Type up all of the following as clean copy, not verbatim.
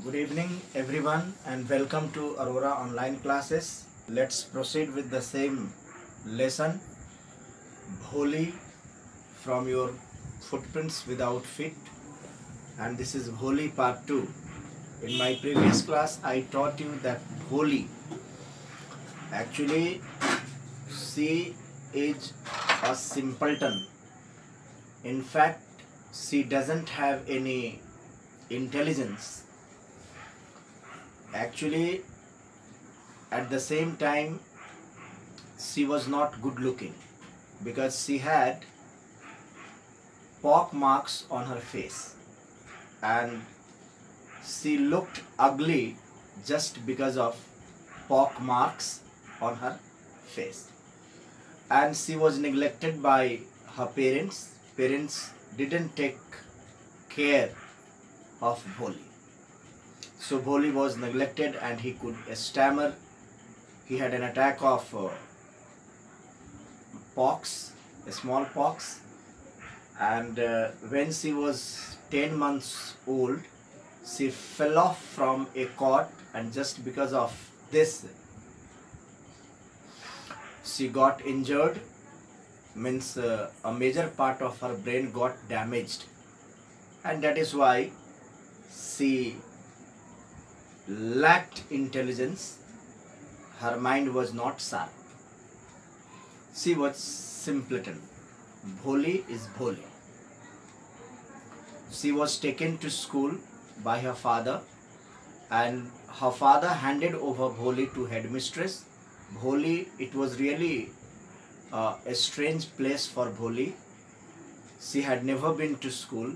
Good evening, everyone, and welcome to Aurora online classes. Let's proceed with the same lesson, Bholi from your footprints without feet, and this is Bholi part 2. In my previous class, I taught you that Bholi actually she is a simpleton. In fact, she doesn't have any intelligence. Actually, at the same time, she was not good looking because she had pock marks on her face and she looked ugly just because of pock marks on her face, and she was neglected by her parents didn't take care of Bholi. So Bholi was neglected and he could stammer. He had an attack of pox, a small pox, and when she was 10 months old, she fell off from a cot, and just because of this, she got injured, means a major part of her brain got damaged, and that is why she lacked intelligence. Her mind was not sharp. She was simpleton. Bholi is Bholi. She was taken to school by her father, and her father handed over Bholi to headmistress. Bholi, it was really a strange place for Bholi. She had never been to school.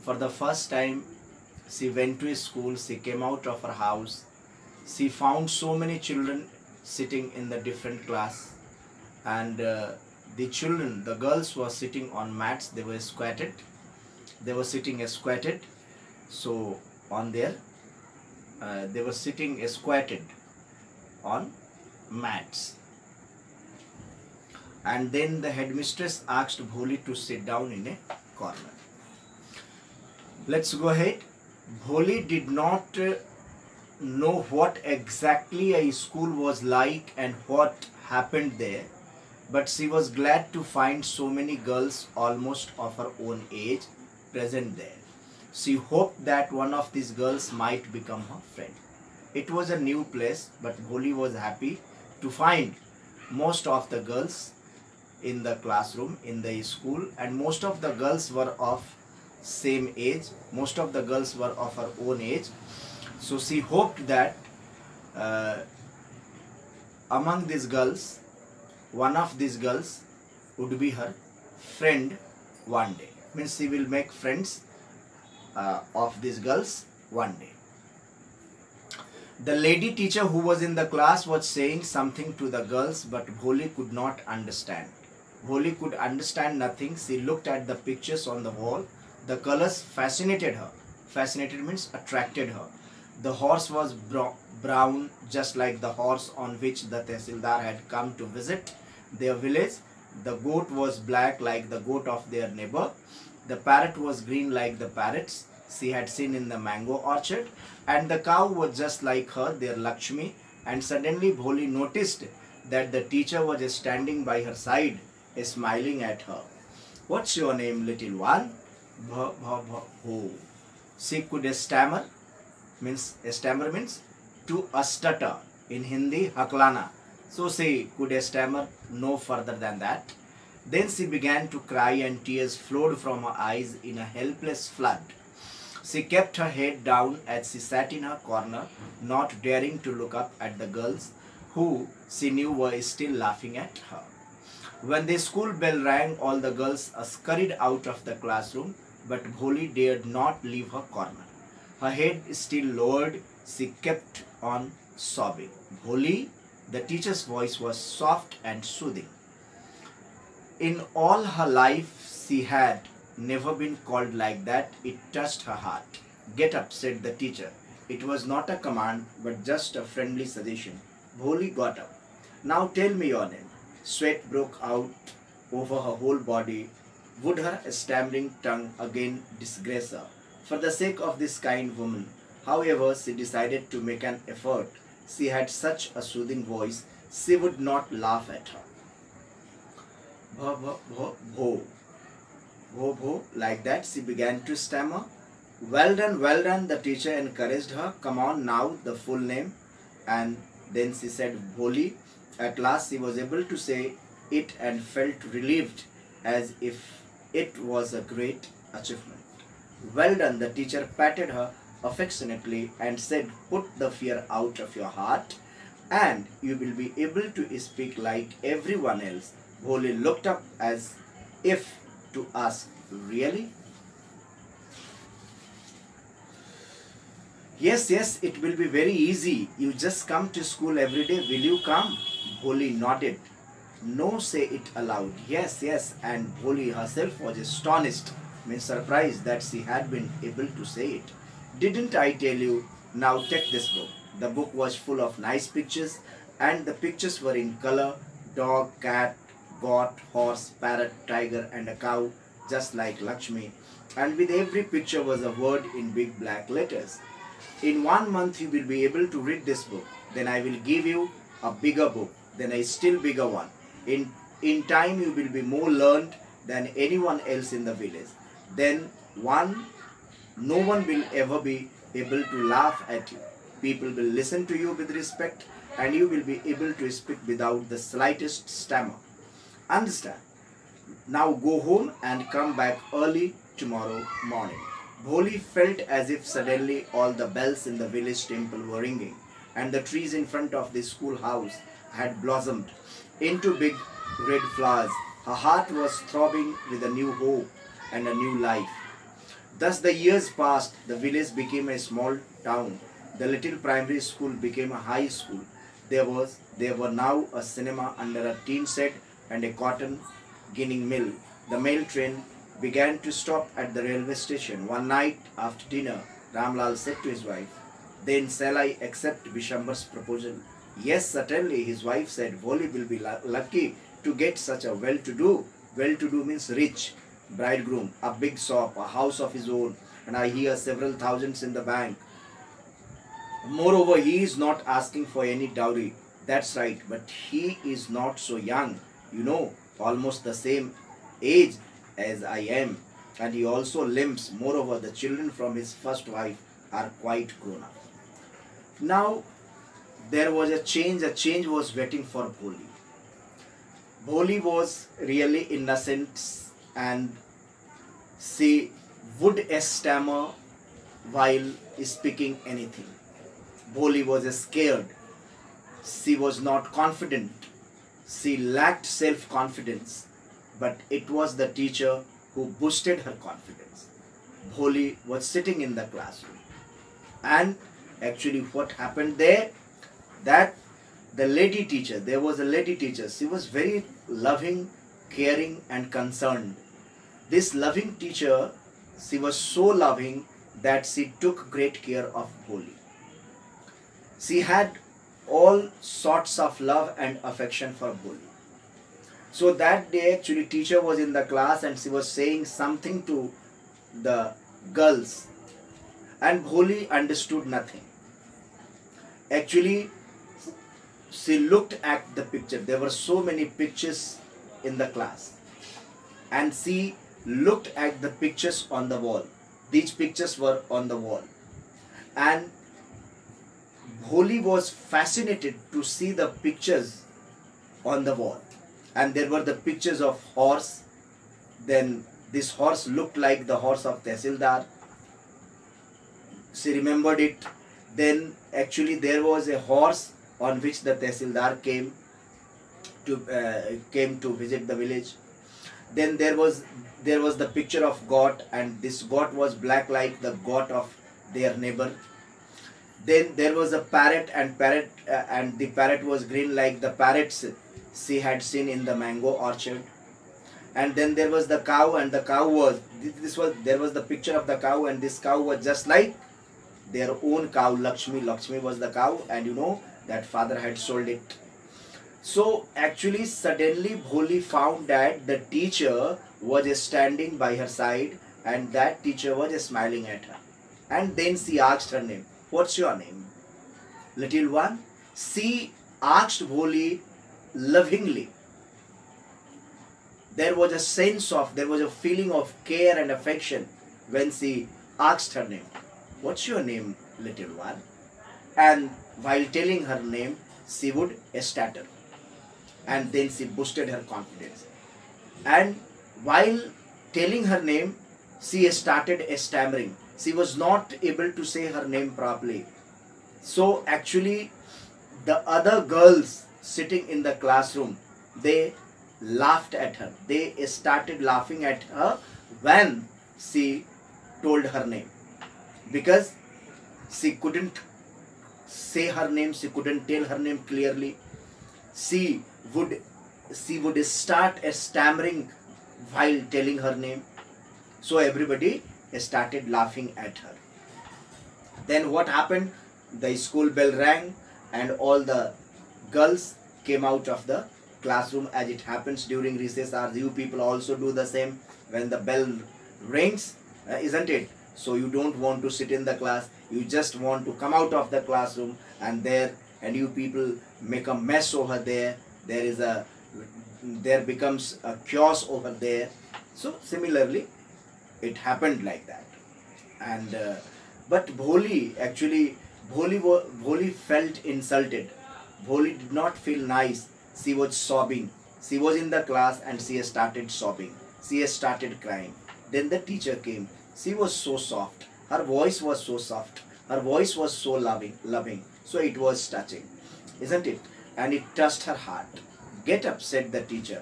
For the first time, she went to school. She came out of her house. She found so many children sitting in the different class, and the girls were sitting on mats. They were squatted. They were sitting squatted. So on there, they were sitting squatted on mats. And then the headmistress asked Bholi to sit down in a corner. Let's go ahead. Bholi did not know what exactly a school was like and what happened there, but she was glad to find so many girls almost of her own age present there. She hoped that one of these girls might become her friend. It was a new place, but Bholi was happy to find most of the girls in the classroom, in the school, and most of the girls were of same age. Most of the girls were of her own age. So she hoped that among these girls, one of these girls would be her friend one day. Means she will make friends of these girls one day. The lady teacher who was in the class was saying something to the girls, but Bholi could not understand. Bholi could understand nothing. She looked at the pictures on the wall. The colors fascinated her. Fascinated means attracted her. The horse was brown, just like the horse on which the Tehsildar had come to visit their village. The goat was black, like the goat of their neighbor. The parrot was green, like the parrots she had seen in the mango orchard. And the cow was just like her, their Lakshmi. And suddenly Bholi noticed that the teacher was standing by her side, smiling at her. "What's your name, little one?" Ho. She could stammer. Stammer means to stutter. In Hindi, haklana. So she could stammer no further than that. Then she began to cry and tears flowed from her eyes in a helpless flood. She kept her head down as she sat in her corner, not daring to look up at the girls who she knew were still laughing at her. When the school bell rang, all the girls scurried out of the classroom, but Bholi dared not leave her corner. Her head still lowered, she kept on sobbing. "Bholi," the teacher's voice was soft and soothing. In all her life, she had never been called like that. It touched her heart. "Get up," said the teacher. It was not a command, but just a friendly suggestion. Bholi got up. "Now tell me your name." Sweat broke out over her whole body. Would her stammering tongue again disgrace her? For the sake of this kind woman, However, she decided to make an effort. She had such a soothing voice, she would not laugh at her. Bho, bho, bho, bho. Bho, bho. Like that, she began to stammer. Well done, the teacher encouraged her. Come on now, the full name. And then she said Bholi. At last she was able to say it and felt relieved as if it was a great achievement. Well done, the teacher patted her affectionately and said, put the fear out of your heart and you will be able to speak like everyone else. Bholi looked up as if to ask, really? Yes, yes, it will be very easy. You just come to school every day. Will you come? Bholi nodded. No, say it aloud. Yes, yes. And Bholi herself was astonished, means surprised that she had been able to say it. Didn't I tell you? Now take this book. The book was full of nice pictures and the pictures were in color. Dog, cat, goat, horse, parrot, tiger and a cow, just like Lakshmi. And with every picture was a word in big black letters. In 1 month you will be able to read this book. Then I will give you a bigger book. Then a still bigger one. In time you will be more learned than anyone else in the village. Then no one will ever be able to laugh at you. People will listen to you with respect and you will be able to speak without the slightest stammer. Understand? Now go home and come back early tomorrow morning. Bholi felt as if suddenly all the bells in the village temple were ringing and the trees in front of the schoolhouse had blossomed into big red flowers. Her heart was throbbing with a new hope and a new life. Thus the years passed, the village became a small town. The little primary school became a high school. There were now a cinema under a tin shed and a cotton ginning mill. The mail train began to stop at the railway station. One night after dinner, Ramlal said to his wife, then shall I accept Vishambar's proposal? Yes, certainly, his wife said. Bholi will be lucky to get such a well-to-do. Well-to-do means rich bridegroom, a big shop, a house of his own, and I hear several thousands in the bank. Moreover, he is not asking for any dowry. That's right, but he is not so young. You know, almost the same age as I am. And he also limps. Moreover, the children from his first wife are quite grown up. Now, there was a change was waiting for Bholi. Bholi was really innocent and she would stammer while speaking anything. Bholi was scared. She was not confident. She lacked self-confidence. But it was the teacher who boosted her confidence. Bholi was sitting in the classroom. And actually what happened there? That the lady teacher, there was a lady teacher. She was very loving, caring and concerned. This loving teacher, she was so loving that she took great care of Bholi. She had all sorts of love and affection for Bholi. So that day actually teacher was in the class and she was saying something to the girls and Bholi understood nothing. Actually, she looked at the picture. There were so many pictures in the class and she looked at the pictures on the wall. These pictures were on the wall and Bholi was fascinated to see the pictures on the wall. And there were the pictures of horse. Then this horse looked like the horse of Tehsildar. She remembered it. Then actually there was a horse on which the Tehsildar came to visit the village. Then there was the picture of goat and this goat was black like the goat of their neighbor. Then there was a parrot and the parrot was green like the parrots she had seen in the mango orchard. And then there was the cow and the cow was, there was the picture of the cow and this cow was just like their own cow, Lakshmi. Lakshmi was the cow and you know that father had sold it. So actually suddenly Bholi found that the teacher was standing by her side and that teacher was smiling at her. And then she asked her name. what's your name? Little one, she asked Bholi lovingly. There was a feeling of care and affection when she asked her name. What's your name, little one? And while telling her name, she would stutter. And then she boosted her confidence. And while telling her name, she started stammering. She was not able to say her name properly. So actually, the other girls sitting in the classroom, they laughed at her. They started laughing at her when she told her name, because she couldn't say her name, she couldn't tell her name clearly. She would start stammering while telling her name. So everybody started laughing at her. Then what happened? The school bell rang and all the girls came out of the classroom, as it happens during recess hours. You people also do the same when the bell rings, isn't it? So you don't want to sit in the class, you just want to come out of the classroom, and you people make a mess over there. There becomes a chaos over there. So similarly, it happened like that. And but Bholi felt insulted. Bholi did not feel nice. She was sobbing. She was in the class and she started sobbing. She started crying. Then the teacher came. She was so soft. Her voice was so soft. Her voice was so loving. So it was touching, isn't it? And it touched her heart. Get up, said the teacher.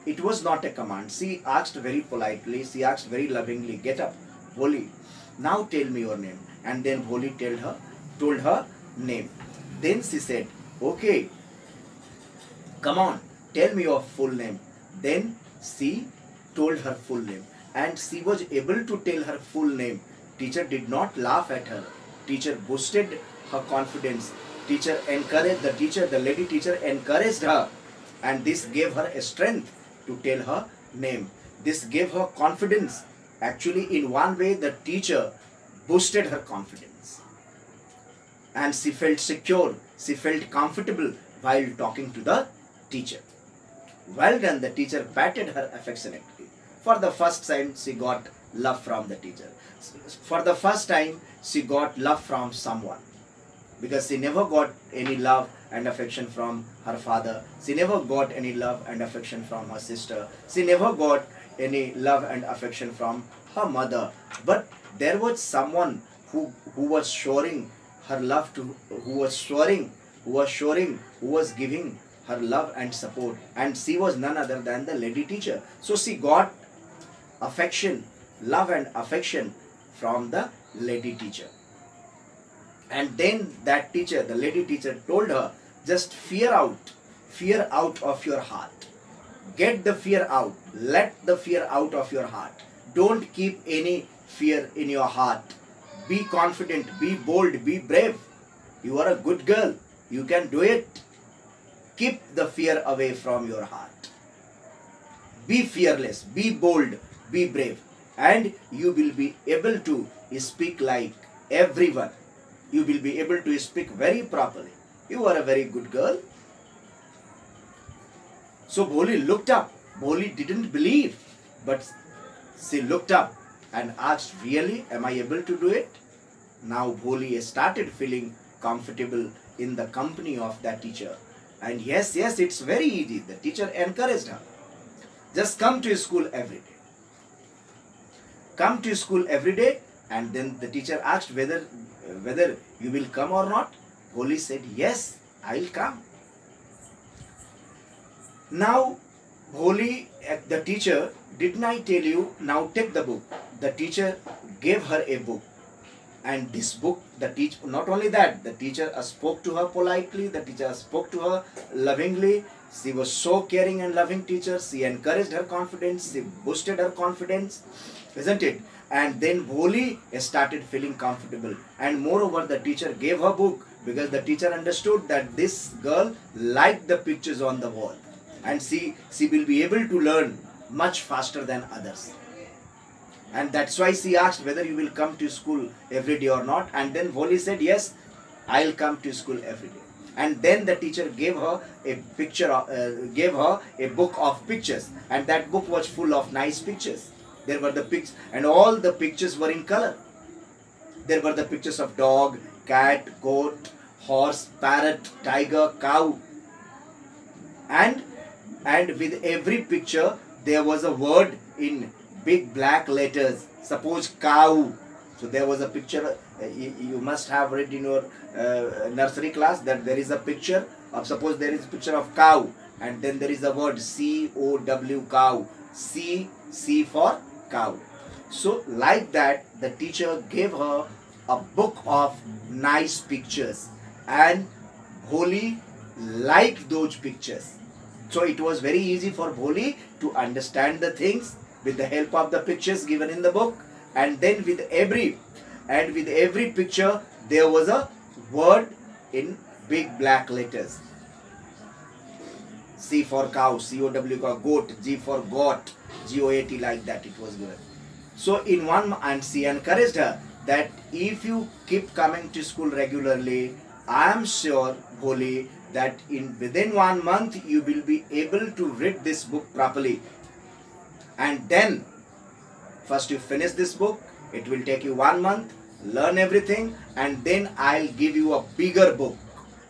It was not a command. She asked very politely. She asked very lovingly, get up, Bholi. Now tell me your name. And then Bholi told her name. Then she said, okay, come on, tell me your full name. Then she told her full name. And she was able to tell her full name. Teacher did not laugh at her. Teacher boosted her confidence. The lady teacher encouraged her. And this gave her a strength to tell her name. This gave her confidence. Actually, in one way, the teacher boosted her confidence. And she felt secure. She felt comfortable while talking to the teacher. Well done, the teacher patted her affectionately. For the first time, she got love from the teacher. For the first time, she got love from someone. Because she never got any love and affection from her father. She never got any love and affection from her sister. She never got any love and affection from her mother. But there was someone who was showing her love to, who was giving her love and support. And she was none other than the lady teacher. So she got affection, love and affection from the lady teacher. And then that teacher, the lady teacher, told her, just fear out of your heart. Get the fear out. Let the fear out of your heart. Don't keep any fear in your heart. Be confident, be bold, be brave. You are a good girl. You can do it. Keep the fear away from your heart. Be fearless, be bold, be brave. And you will be able to speak like everyone. You will be able to speak very properly. You are a very good girl. So Bholi looked up. Bholi didn't believe, but she looked up and asked, really, am I able to do it? Now Bholi started feeling comfortable in the company of that teacher. And yes, it's very easy. The teacher encouraged her. Just come to school every day. Come to school every day. And then the teacher asked whether you will come or not. Bholi said, yes, I will come. Now, Bholi, the teacher, didn't I tell you, now take the book. The teacher gave her a book. And this book, not only that, the teacher spoke to her politely, the teacher spoke to her lovingly. She was so caring and loving teacher. She encouraged her confidence, she boosted her confidence, isn't it? And then Bholi started feeling comfortable. And moreover, the teacher gave her book because the teacher understood that this girl liked the pictures on the wall. And she will be able to learn much faster than others. And that's why she asked whether you will come to school every day or not. And then Bholi said, yes, I'll come to school every day. And then the teacher gave her a gave her a book of pictures, and that book was full of nice pictures. There were the pics, and all the pictures were in color. There were the pictures of dog, cat, goat, horse, parrot, tiger, cow, and with every picture there was a word in big black letters. Suppose cow. So there was a picture, you must have read in your nursery class that there is a picture of, suppose there is a picture of cow, and then there is a word C-O-W, cow. C for cow. So like that, the teacher gave her a book of nice pictures, and Bholi liked those pictures. So it was very easy for Bholi to understand the things with the help of the pictures given in the book. And then with every picture there was a word in big black letters. C for cow, C-O-W, goat, G for goat, G-O-A-T, like that it was given. So in one, and she encouraged her that if you keep coming to school regularly, I am sure, Bholi, that within 1 month you will be able to read this book properly. And then first you finish this book, it will take you 1 month, learn everything, and then I'll give you a bigger book.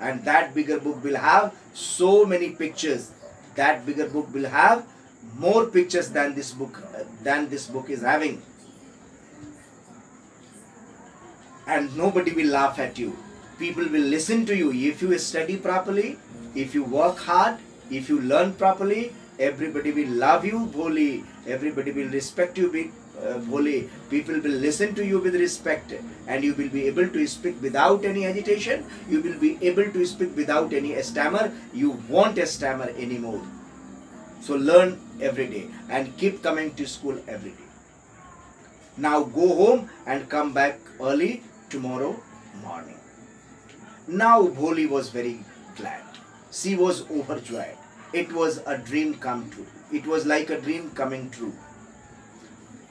And that bigger book will have so many pictures. That bigger book will have more pictures than this book is having. And nobody will laugh at you. People will listen to you. If you study properly, if you work hard, if you learn properly, everybody will love you, Bholi. Everybody will respect you, Bholi. People will listen to you with respect, and you will be able to speak without any agitation. You will be able to speak without any stammer. You won't stammer anymore. So learn every day and keep coming to school every day. Now go home and come back early tomorrow morning. Now Bholi was very glad. She was overjoyed. It was a dream come true. It was like a dream coming true.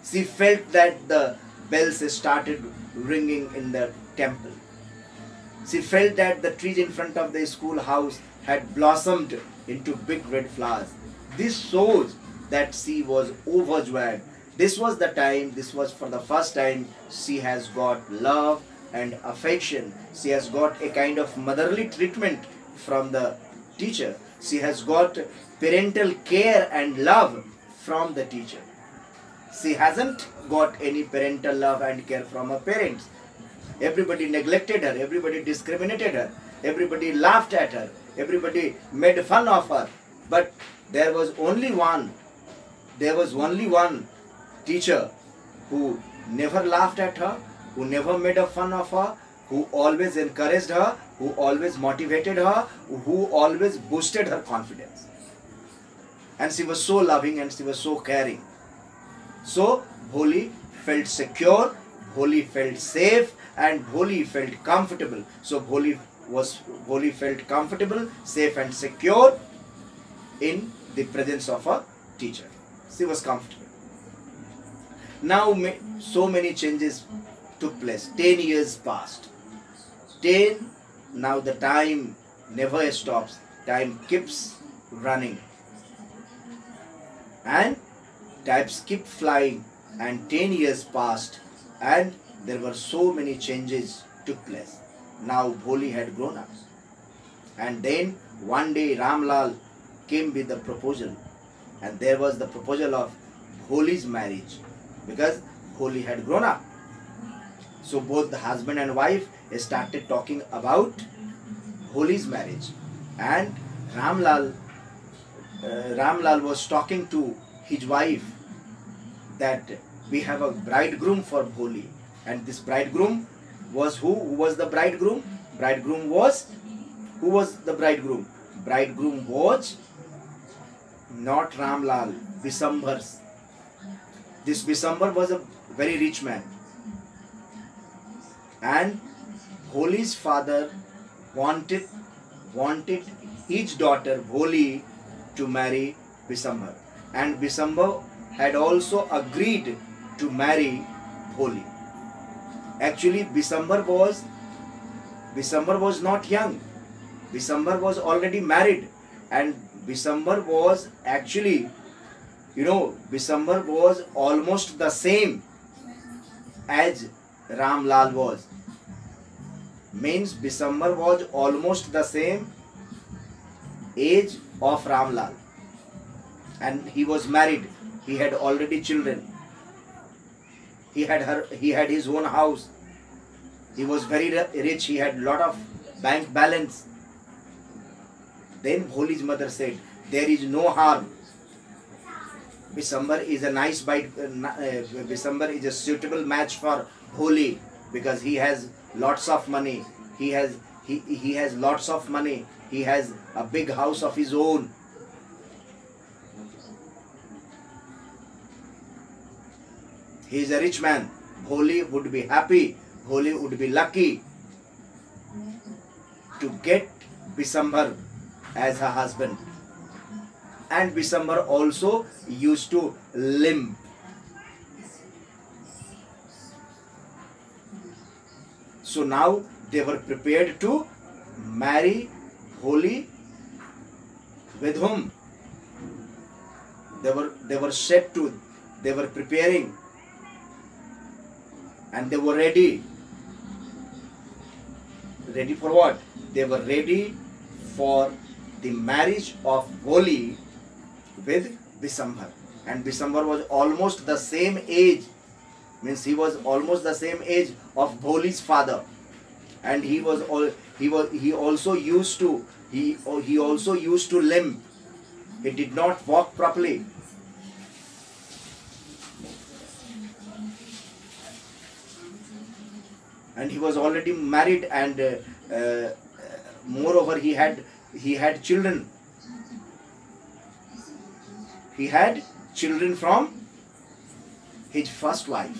She felt that the bells started ringing in the temple. She felt that the trees in front of the schoolhouse had blossomed into big red flowers. This shows that she was overjoyed. This was for the first time she has got love and affection. She has got a kind of motherly treatment from the teacher. She has got parental care and love from the teacher. She hasn't got any parental love and care from her parents. Everybody neglected her, everybody discriminated her, everybody laughed at her, everybody made fun of her. But there was only one teacher who never laughed at her, who never made a fun of her, who always encouraged her, who always motivated her, who always boosted her confidence. And she was so loving and she was so caring. So Bholi felt secure, Bholi felt safe, and Bholi felt comfortable. So Bholi felt comfortable, safe and secure in the presence of a teacher. She was comfortable. Now so many changes took place. 10 years passed. 10, now the time never stops. Time keeps running. And times keep flying, and 10 years passed, and there were so many changes took place. Now Bholi had grown up. And then one day Ramlal came with the proposal, and there was the proposal of Bholi's marriage, because Bholi had grown up. So both the husband and wife started talking about Bholi's marriage, and Ramlal was talking to his wife that we have a bridegroom for Bholi. And this bridegroom was who? Who was the bridegroom? Who was the bridegroom? Bridegroom was not Ramlal, Bisambhar. This Bisambhar was a very rich man. And Bholi's father wanted his daughter Bholi to marry Bisambhar. And Bisambhar had also agreed to marry Bholi. Actually, Bisambar was not young. Bisambar was already married, and Bisambar was actually, Bisambar was almost the same as Ramlal was. Means Bisambar was almost the same age of Ramlal, and he was married. He had already children. He had his own house. He was very rich. He had lot of bank balance. Then Bholi's mother said, "There is no harm. Bisambar is a nice bite. Bisambar is a suitable match for Bholi because he has lots of money. He has lots of money. He has a big house of his own." He is a rich man. Bholi would be happy. Bholi would be lucky to get Bisambar as her husband. And Bisambar also used to limp. So now they were prepared to marry Bholi. With whom? They were preparing, and they were ready. Ready for what? They were ready for the marriage of Bholi with Bisambar. And Bisambar was almost the same age. Means he was almost the same age of Bholi's father. And he also used to limp. He did not walk properly. And he was already married, and moreover he had children. He had children from his first wife.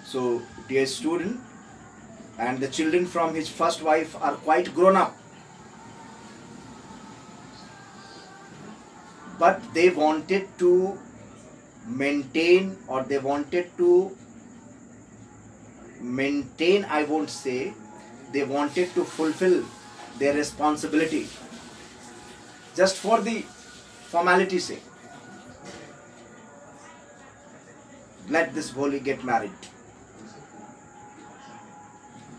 So, dear student, and the children from his first wife are quite grown up. But they wanted to maintain, I won't say, they wanted to fulfill their responsibility just for the formality's sake. Let this Bholi get married.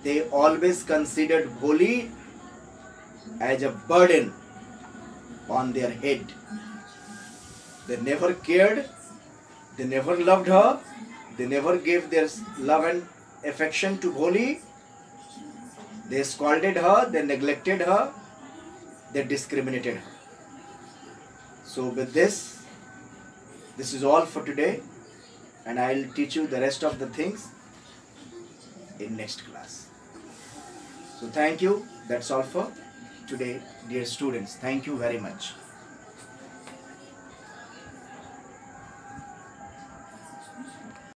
They always considered Bholi as a burden on their head. They never cared, they never loved her, they never gave their love and affection to Bholi. They scolded her, they neglected her, they discriminated her. So with this is all for today, and I will teach you the rest of the things in next class. So thank you. That's all for today, dear students. Thank you very much.